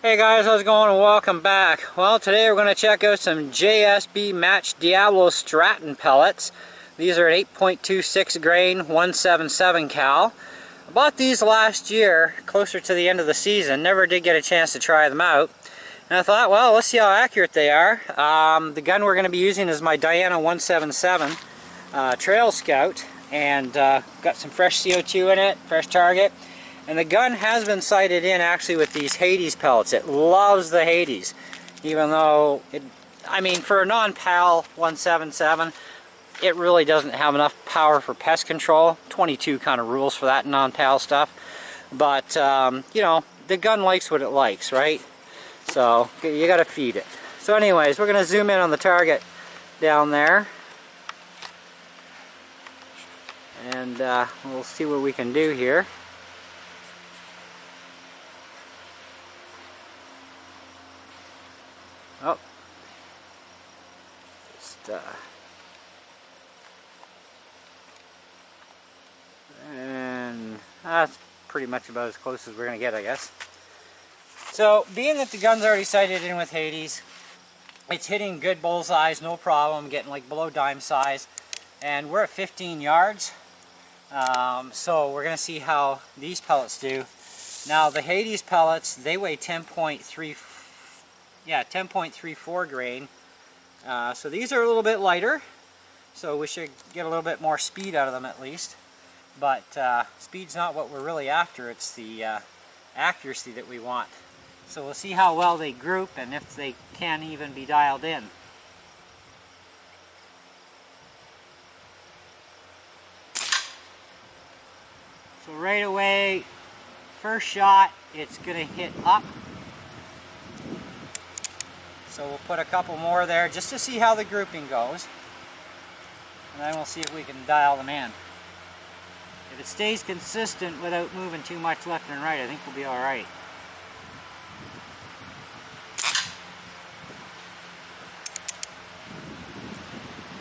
Hey guys, how's it going and welcome back. Well, today we're going to check out some JSB Diabolo Stratton Pellets. These are an 8.26 grain 177 cal. I bought these last year, closer to the end of the season. Never did get a chance to try them out. And I thought, well, let's see how accurate they are. The gun we're going to be using is my Diana 177 Trail Scout. And got some fresh CO2 in it, fresh target. And the gun has been sighted in actually with these Hades pellets. It loves the Hades, even though for a non-PAL 177, it really doesn't have enough power for pest control. 22 kind of rules for that non-PAL stuff. But, you know, the gun likes what it likes, right? So, you gotta feed it. So anyways, we're gonna zoom in on the target down there. And we'll see what we can do here. Oh, just and that's pretty much about as close as we're gonna get, I guess. So, being that the gun's already sighted in with Hades, it's hitting good bullseyes, no problem, getting like below dime size, and we're at 15 yards. So we're gonna see how these pellets do. Now the Hades pellets, they weigh 10.34 grain. So these are a little bit lighter, so we should get a little bit more speed out of them at least. But speed's not what we're really after, it's the accuracy that we want. So we'll see how well they group and if they can even be dialed in. So right away, first shot, it's going to hit up. So we'll put a couple more there just to see how the grouping goes. And then we'll see if we can dial them in. If it stays consistent without moving too much left and right, I think we'll be alright.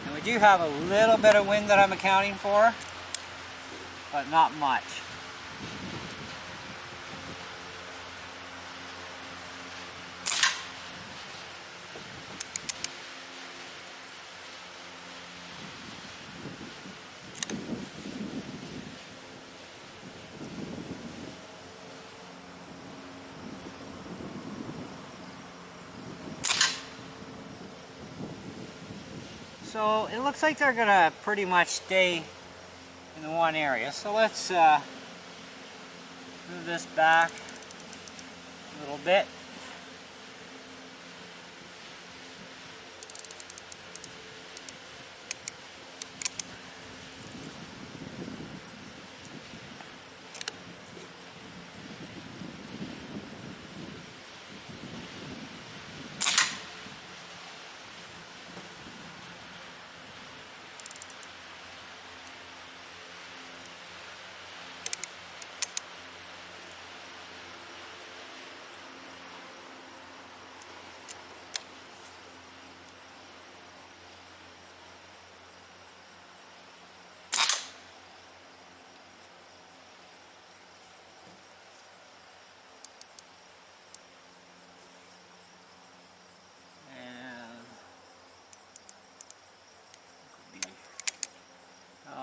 And we do have a little bit of wind that I'm accounting for, but not much. So it looks like they're going to pretty much stay in the one area. So let's move this back a little bit.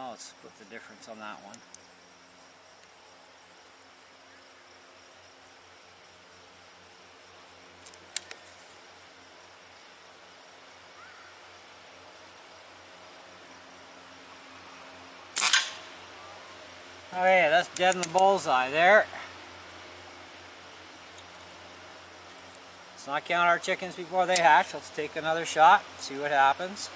Let's split the difference on that one. Okay, that's dead in the bullseye there. Let's not count our chickens before they hatch. Let's take another shot, see what happens.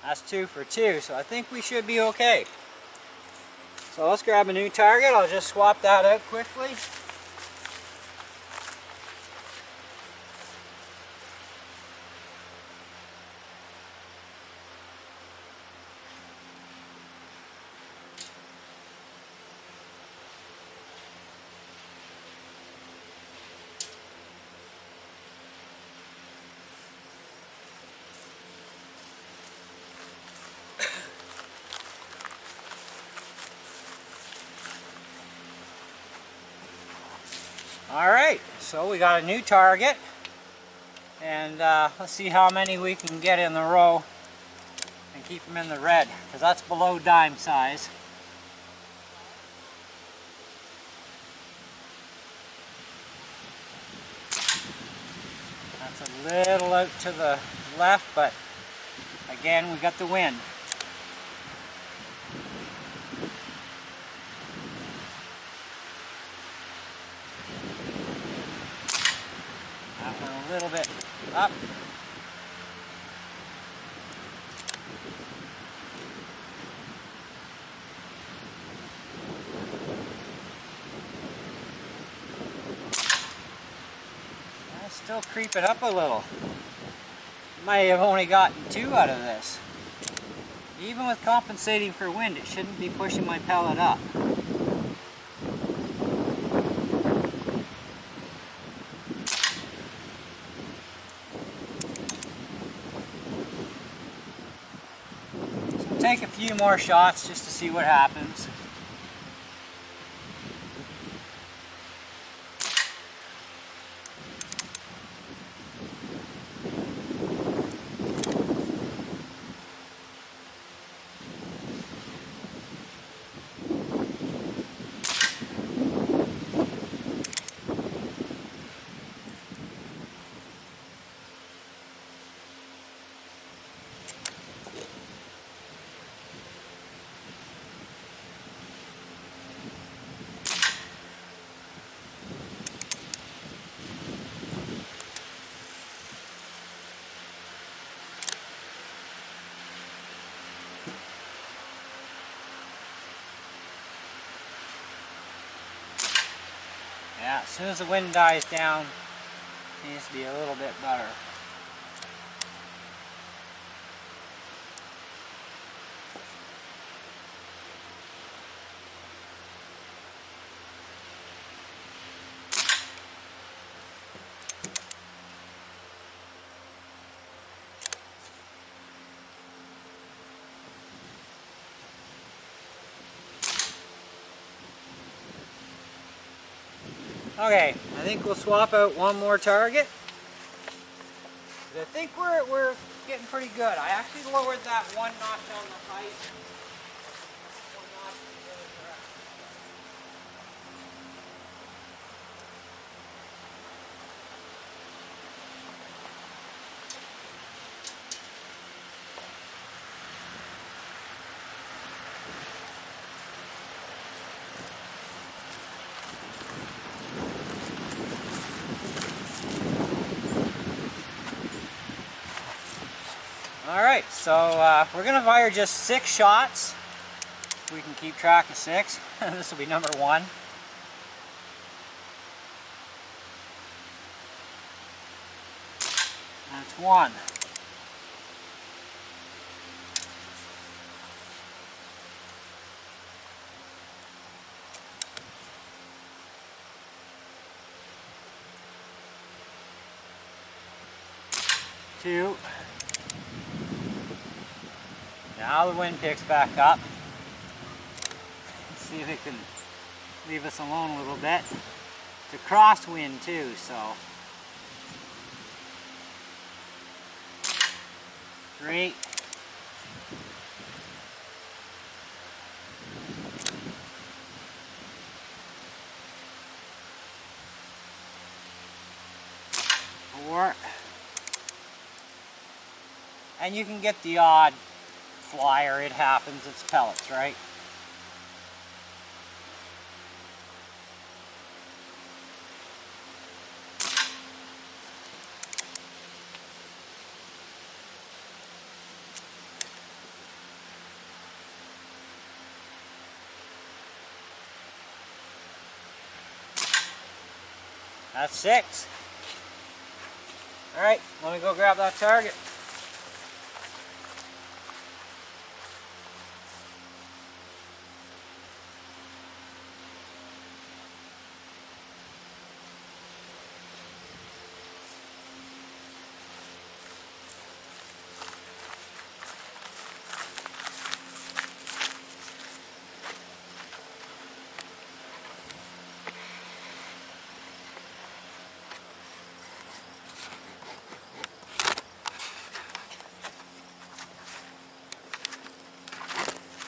That's 2 for 2, so I think we should be okay. So let's grab a new target. I'll just swap that out quickly. Alright, so we got a new target, and let's see how many we can get in the row and keep them in the red, because that's below dime size. That's a little out to the left, but again, we got the wind. That one a little bit up. Still creeping up a little. Might have only gotten 2 out of this. Even with compensating for wind, it shouldn't be pushing my pellet up. So take a few more shots just to see what happens. Yeah, as soon as the wind dies down, it needs to be a little bit better. Okay, I think we'll swap out one more target. I think we're getting pretty good. I actually lowered that 1 notch on the height. 1 notch is really correct. Alright, so we're going to fire just 6 shots. We can keep track of 6. This will be number 1. That's 1. Two. Now the wind picks back up. Let's see if it can leave us alone a little bit. It's a crosswind too, so. 3. 4. And you can get the odd flyer, it happens, it's pellets, right? That's 6. Alright, let me go grab that target.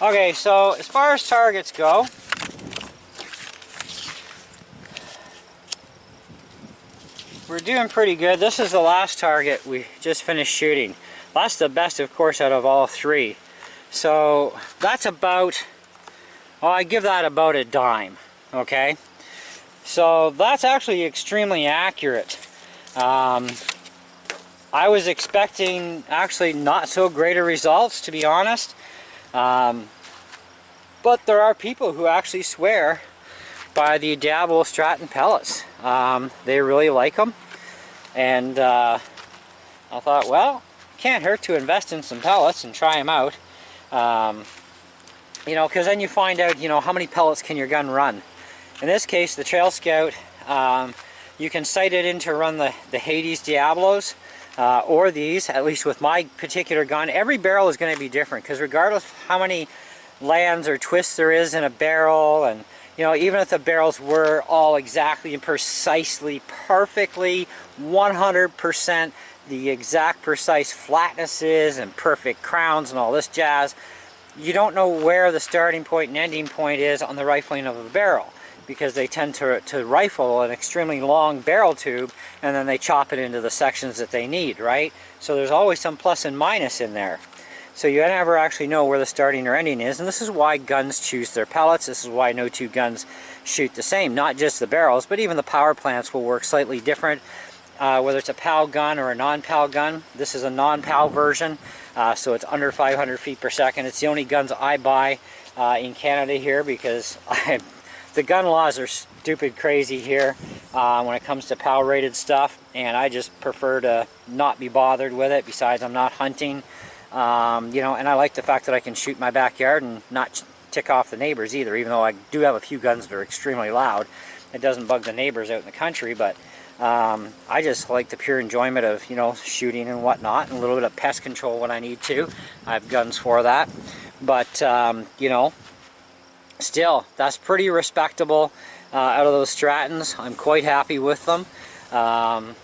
Okay, so as far as targets go, we're doing pretty good. This is the last target we just finished shooting. That's the best, of course, out of all three. So that's about, well, I give that about a dime, okay? So that's actually extremely accurate. I was expecting actually not so great a results, to be honest. But there are people who actually swear by the Diabolo Stratton pellets. They really like them. And I thought, well, can't hurt to invest in some pellets and try them out. You know, because then you find out, you know, how many pellets can your gun run. In this case, the Trail Scout, you can sight it in to run the Hades Diabolos, or these, at least with my particular gun. Every barrel is going to be different, because regardless of how many lands or twists there is in a barrel, and you know, even if the barrels were all exactly and precisely, perfectly, 100% the exact precise flatnesses and perfect crowns and all this jazz, you don't know where the starting point and ending point is on the rifling of a barrel, because they tend to rifle an extremely long barrel tube and then they chop it into the sections that they need, right? So there's always some plus and minus in there. So you never actually know where the starting or ending is, and this is why guns choose their pellets. This is why no two guns shoot the same. Not just the barrels, but even the power plants will work slightly different, whether it's a PAL gun or a non-PAL gun. This is a non-PAL version, so it's under 500 feet per second. It's the only guns I buy in Canada here, because the gun laws are stupid crazy here when it comes to PAL rated stuff, and I just prefer to not be bothered with it. Besides, I'm not hunting. You know, and I like the fact that I can shoot in my backyard and not tick off the neighbors either, even though I do have a few guns that are extremely loud. It doesn't bug the neighbors out in the country, but I just like the pure enjoyment of, you know, shooting and whatnot, and a little bit of pest control when I need to. I have guns for that. But, you know, still, that's pretty respectable out of those Strattons. I'm quite happy with them.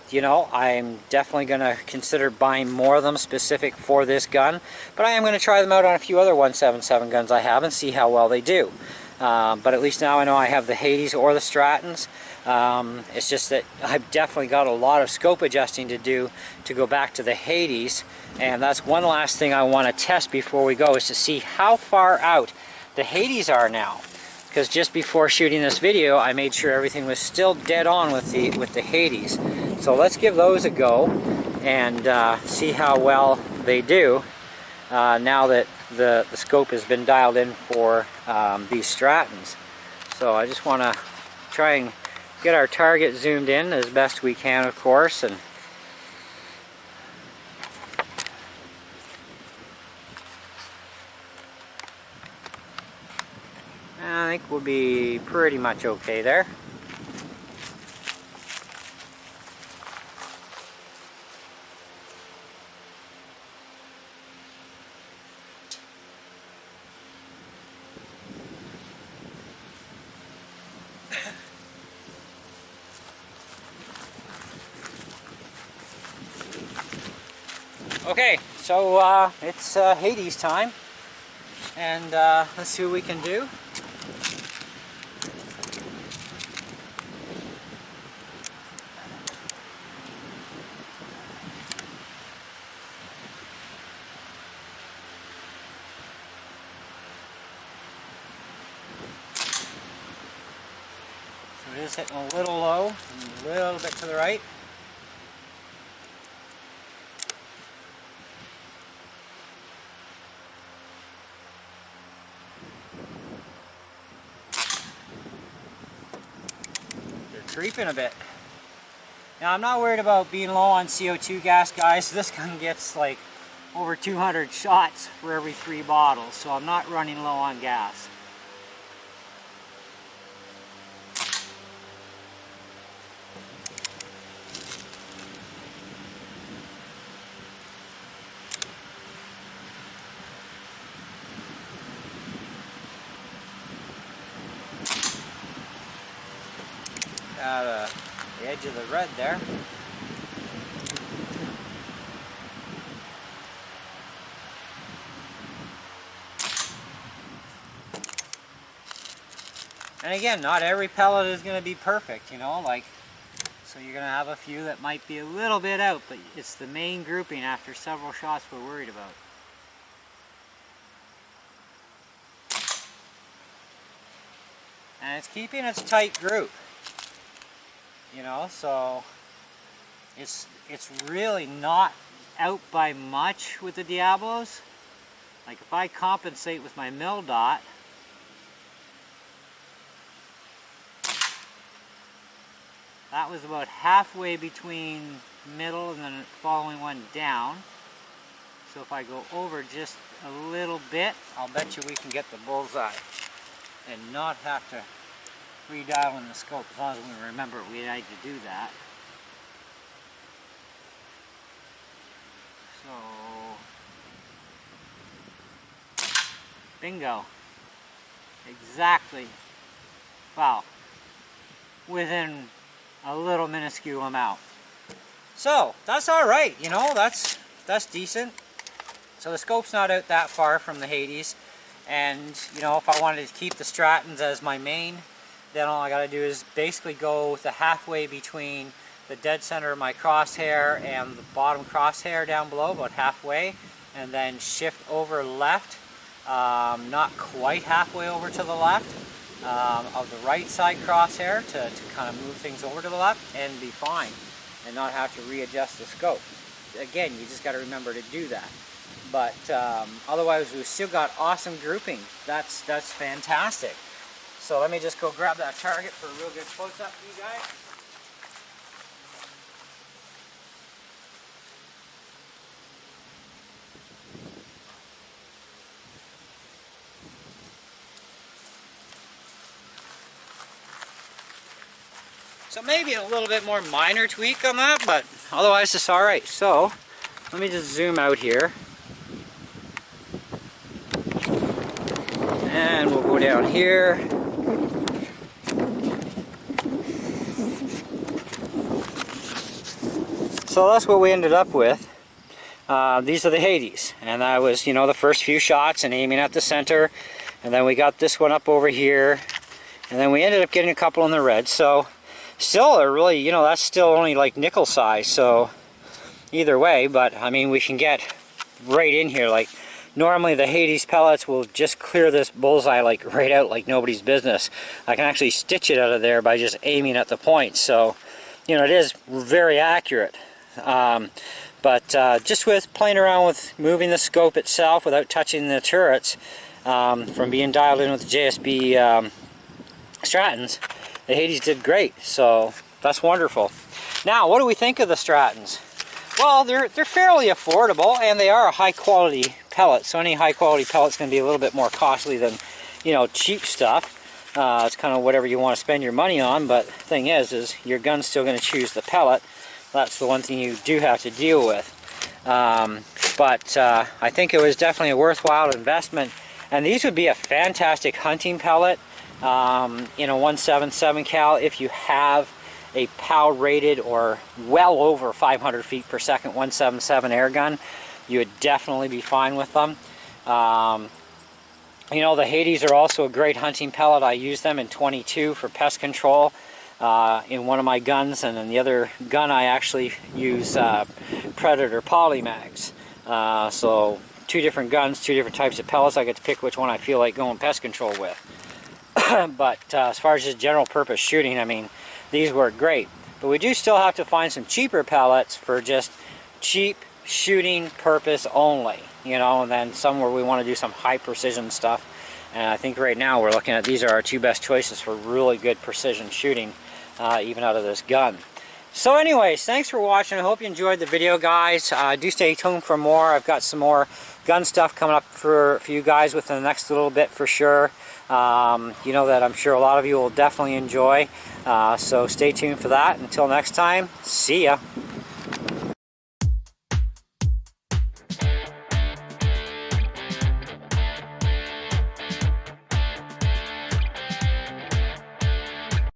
You know, I'm definitely going to consider buying more of them specific for this gun, but I am going to try them out on a few other 177 guns I have and see how well they do. But at least now I know I have the Hades or the Strattons. It's just that I've definitely got a lot of scope adjusting to do to go back to the Hades, and that's one last thing I want to test before we go, is to see how far out the Hades are now. Because just before shooting this video, I made sure everything was still dead on with the Hades. So let's give those a go and see how well they do now that the scope has been dialed in for these Strattons. So I just want to try and get our target zoomed in as best we can, of course, and I think we'll be pretty much okay there. Okay, so it's Hades time, and let's see what we can do. So it is hitting a little low, and a little bit to the right. Creeping a bit. Now I'm not worried about being low on CO2 gas, guys. This gun gets like over 200 shots for every 3 bottles, so I'm not running low on gas. Got the edge of the red there. And again, not every pellet is going to be perfect, you know, like, so you're going to have a few that might be a little bit out, but it's the main grouping after several shots we're worried about. And it's keeping its tight group, you know, so it's really not out by much with the Diabolos. Like if I compensate with my mill dot, that was about halfway between middle and then the following one down. So if I go over just a little bit, I'll bet you we can get the bullseye and not have to redial in the scope, as long as we remember we need to do that. So, bingo. Exactly. Wow. Within a little minuscule amount. So, that's alright, you know, that's decent. So the scope's not out that far from the Hades. And, you know, if I wanted to keep the Strattons as my main, then all I gotta do is basically go the halfway between the dead center of my crosshair and the bottom crosshair down below, about halfway, and then shift over left, not quite halfway over to the left, of the right side crosshair to kind of move things over to the left and be fine and not have to readjust the scope. Again, you just got to remember to do that. But otherwise, we've still got awesome grouping. That's fantastic. So let me just go grab that target for a real good close-up for you guys. So maybe a little bit more minor tweak on that, but otherwise it's alright. So let me just zoom out here. And we'll go down here. So that's what we ended up with. These are the Hades, and that was, you know, the first few shots and aiming at the center, and then we got this one up over here, and then we ended up getting a couple in the red. So still are really, you know, that's still only like nickel size, so either way, but I mean, we can get right in here. Like normally the Hades pellets will just clear this bullseye like right out like nobody's business. I can actually stitch it out of there by just aiming at the point, so you know, it is very accurate. But just with playing around with moving the scope itself without touching the turrets, from being dialed in with the JSB Strattons, the Hades did great, so that's wonderful. Now, what do we think of the Strattons? Well, they're fairly affordable, and they are a high quality pellet, so any high quality pellet's going to be a little bit more costly than, you know, cheap stuff. It's kind of whatever you want to spend your money on, but the thing is your gun's still going to choose the pellet. That's the one thing you do have to deal with. But I think it was definitely a worthwhile investment, and these would be a fantastic hunting pellet in a 177 cal if you have a POW rated or well over 500 feet per second 177 air gun. You would definitely be fine with them. You know, the Hades are also a great hunting pellet. I use them in 22 for pest control in one of my guns, and in the other gun I actually use Predator polymags. So two different guns, two different types of pellets. I get to pick which one I feel like going pest control with. But as far as just general purpose shooting, I mean, these work great. But we do still have to find some cheaper pellets for just cheap shooting purpose only, you know, and then some where we want to do some high precision stuff. And I think right now we're looking at, these are our two best choices for really good precision shooting, even out of this gun. So anyways, thanks for watching. I hope you enjoyed the video, guys. Do stay tuned for more. I've got some more gun stuff coming up for you guys within the next little bit for sure. You know, that I'm sure a lot of you will definitely enjoy. So stay tuned for that. Until next time, see ya.